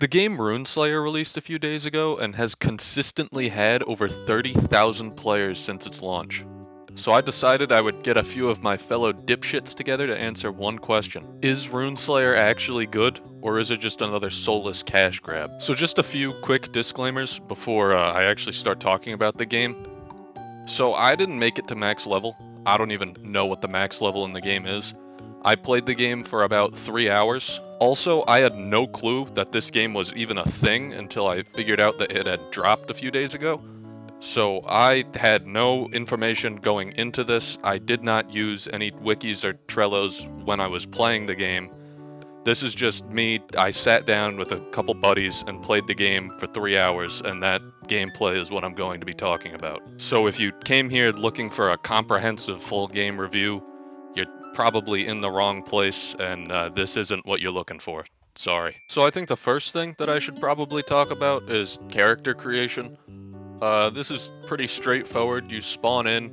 The game Runeslayer released a few days ago and has consistently had over 30,000 players since its launch. So I decided I would get a few of my fellow dipshits together to answer one question. Is Runeslayer actually good, or is it just another soulless cash grab? So just a few quick disclaimers before I actually start talking about the game. So I didn't make it to max level. I don't even know what the max level in the game is. I played the game for about 3 hours. Also, I had no clue that this game was even a thing until I figured out that it had dropped a few days ago. So I had no information going into this. I did not use any wikis or Trellos when I was playing the game. This is just me. I sat down with a couple buddies and played the game for 3 hours, and that gameplay is what I'm going to be talking about. So if you came here looking for a comprehensive full game review, you're probably in the wrong place, and this isn't what you're looking for. Sorry. So I think the first thing that I should probably talk about is character creation. This is pretty straightforward. You spawn in.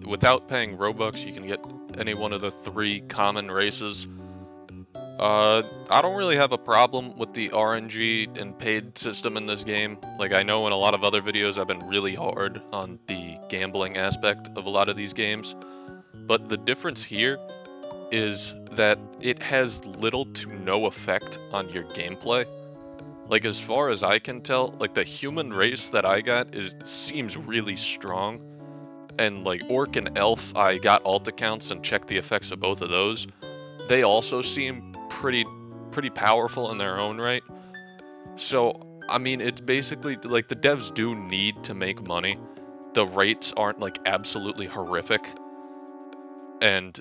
Without paying Robux, you can get any one of the 3 common races. I don't really have a problem with the RNG and paid system in this game. Like, I know in a lot of other videos I've been really hard on the gambling aspect of a lot of these games, but the difference here is that it has little to no effect on your gameplay. Like, as far as I can tell, like, the human race that I got seems really strong, and like Orc and Elf, I got alt accounts and checked the effects of both of those. They also seem pretty powerful in their own right. So, I mean, it's basically, like, the devs do need to make money. The rates aren't, like, absolutely horrific. And,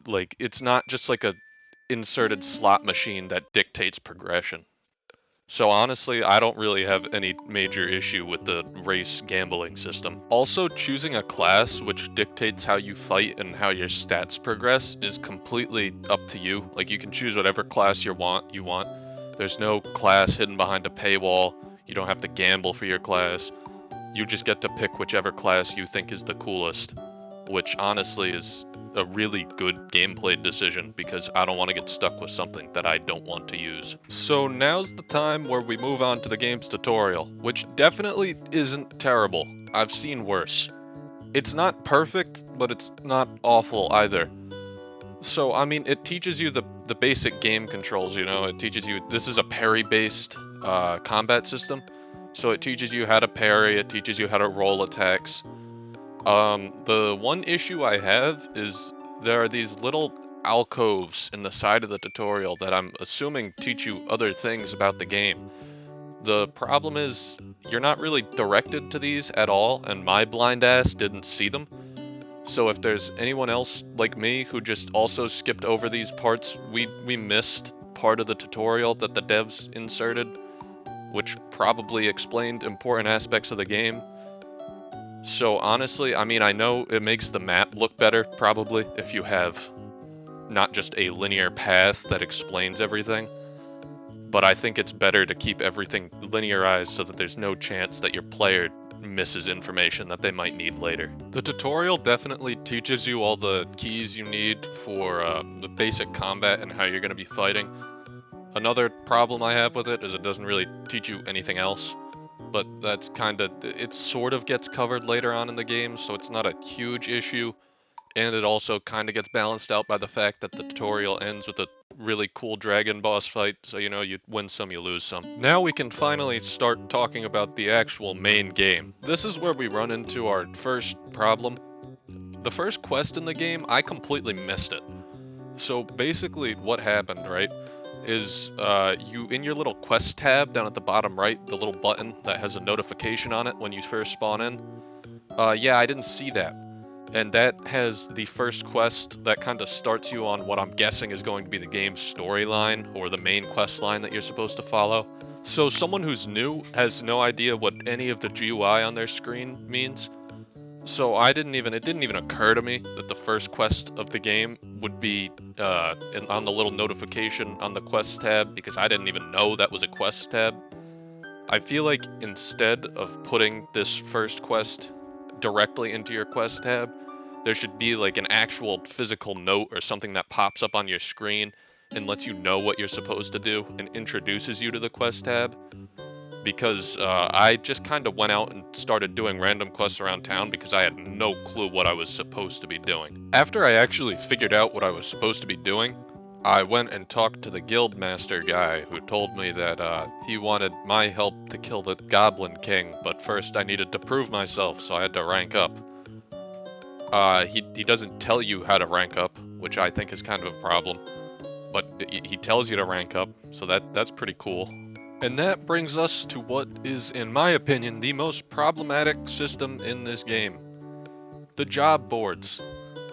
like, it's not just, like, a inserted slot machine that dictates progression. So honestly, I don't really have any major issue with the race gambling system. Also, choosing a class which dictates how you fight and how your stats progress is completely up to you. Like, you can choose whatever class you want. There's no class hidden behind a paywall. You don't have to gamble for your class. You just get to pick whichever class you think is the coolest, which honestly is a really good gameplay decision because I don't want to get stuck with something that I don't want to use. So now's the time where we move on to the game's tutorial, which definitely isn't terrible. I've seen worse. It's not perfect, but it's not awful either. So, I mean, it teaches you the basic game controls, you know? It teaches you, this is a parry-based combat system. So it teaches you how to parry, it teaches you how to roll attacks. The one issue I have is there are these little alcoves in the side of the tutorial that I'm assuming teach you other things about the game. The problem is you're not really directed to these at all, and my blind ass didn't see them. So if there's anyone else like me who just also skipped over these parts, we missed part of the tutorial that the devs inserted, which probably explained important aspects of the game. So honestly, I mean, I know it makes the map look better, probably, if you have not just a linear path that explains everything, but I think it's better to keep everything linearized so that there's no chance that your player misses information that they might need later. The tutorial definitely teaches you all the keys you need for the basic combat and how you're going to be fighting. Another problem I have with it is it doesn't really teach you anything else. But that's it sort of gets covered later on in the game, so it's not a huge issue. And it also kind of gets balanced out by the fact that the tutorial ends with a really cool dragon boss fight, so you know, you win some, you lose some. Now we can finally start talking about the actual main game. This is where we run into our first problem. The first quest in the game, I completely missed it. So basically what happened, right, is you, in your little quest tab down at the bottom right, the little button that has a notification on it when you first spawn in, yeah, I didn't see that. And that has the first quest that kind of starts you on what I'm guessing is going to be the game's storyline, or the main quest line that you're supposed to follow. So someone who's new has no idea what any of the GUI on their screen means. So it didn't even occur to me that the first quest of the game would be on the little notification on the quest tab, because I didn't even know that was a quest tab. I feel like instead of putting this first quest directly into your quest tab, there should be like an actual physical note or something that pops up on your screen and lets you know what you're supposed to do and introduces you to the quest tab. Because I just kind of went out and started doing random quests around town because I had no clue what I was supposed to be doing. After I actually figured out what I was supposed to be doing, I went and talked to the guild master guy who told me that he wanted my help to kill the Goblin King, but first I needed to prove myself, so I had to rank up. He doesn't tell you how to rank up, which I think is kind of a problem, but he tells you to rank up, so that's pretty cool. And that brings us to what is, in my opinion, the most problematic system in this game. The job boards.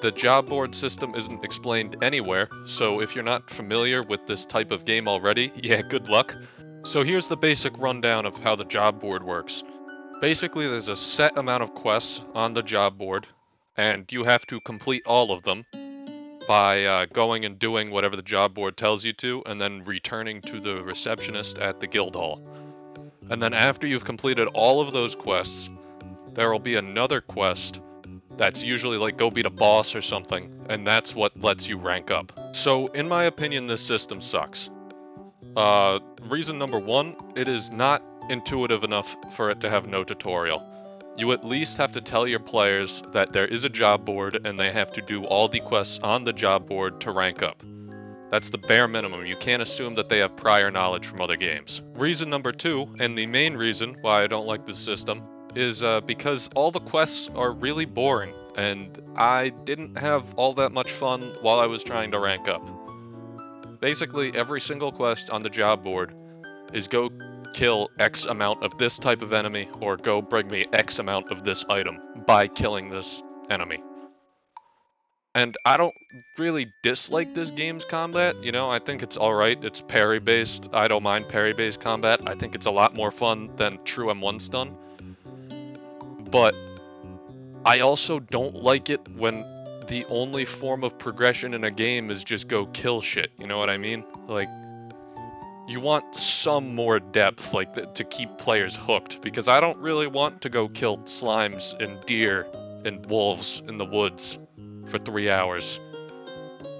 The job board system isn't explained anywhere, so if you're not familiar with this type of game already, yeah, good luck. So here's the basic rundown of how the job board works. Basically, there's a set amount of quests on the job board, and you have to complete all of them by going and doing whatever the job board tells you to, and then returning to the receptionist at the guild hall. And then after you've completed all of those quests, there will be another quest that's usually like go beat a boss or something, and that's what lets you rank up. So in my opinion, this system sucks. Reason number one, it is not intuitive enough for it to have no tutorial. You at least have to tell your players that there is a job board and they have to do all the quests on the job board to rank up. That's the bare minimum. You can't assume that they have prior knowledge from other games. Reason number two, and the main reason why I don't like this system, is because all the quests are really boring, and I didn't have all that much fun while I was trying to rank up. Basically, every single quest on the job board is go kill X amount of this type of enemy, or go bring me X amount of this item by killing this enemy. And I don't really dislike this game's combat, you know, I think it's alright, it's parry-based, I don't mind parry-based combat, I think it's a lot more fun than true M1 stun. But I also don't like it when the only form of progression in a game is just go kill shit, you know what I mean? Like, you want some more depth, like, to keep players hooked, because I don't really want to go kill slimes and deer and wolves in the woods for 3 hours.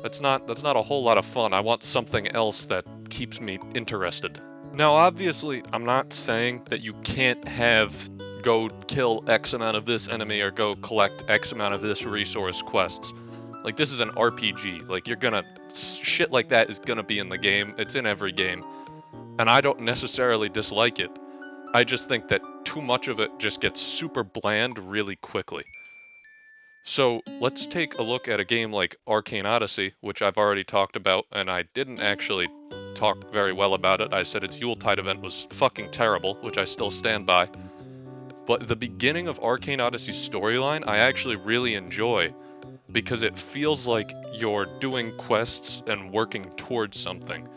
That's not a whole lot of fun. I want something else that keeps me interested. Now, obviously, I'm not saying that you can't have go kill X amount of this enemy or go collect X amount of this resource quests. Like, this is an RPG. Like, shit like that is gonna be in the game. It's in every game. And I don't necessarily dislike it. I just think that too much of it just gets super bland really quickly. So, let's take a look at a game like Arcane Odyssey, which I've already talked about, and I didn't actually talk very well about it. I said its Yuletide event was fucking terrible, which I still stand by. But the beginning of Arcane Odyssey's storyline, I actually really enjoy, because it feels like you're doing quests and working towards something.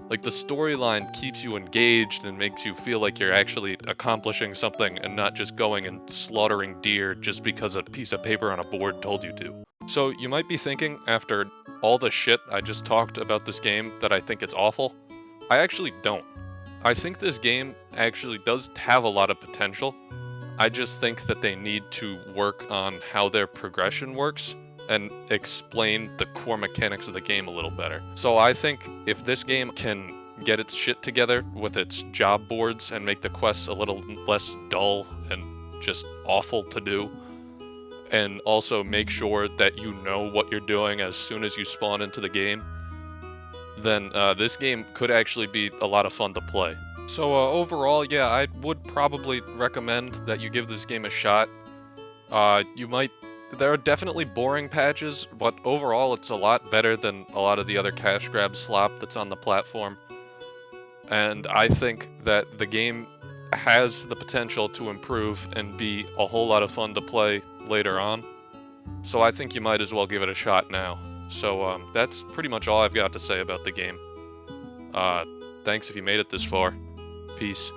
Like, the storyline keeps you engaged and makes you feel like you're actually accomplishing something and not just going and slaughtering deer just because a piece of paper on a board told you to. So you might be thinking, after all the shit I just talked about this game, that I think it's awful. I actually don't. I think this game actually does have a lot of potential. I just think that they need to work on how their progression works and explain the core mechanics of the game a little better. So I think if this game can get its shit together with its job boards and make the quests a little less dull and just awful to do, and also make sure that you know what you're doing as soon as you spawn into the game, then this game could actually be a lot of fun to play. So overall, yeah, I would probably recommend that you give this game a shot. There are definitely boring patches, but overall it's a lot better than a lot of the other cash grab slop that's on the platform. And I think that the game has the potential to improve and be a whole lot of fun to play later on. So I think you might as well give it a shot now. So that's pretty much all I've got to say about the game. Thanks if you made it this far. Peace.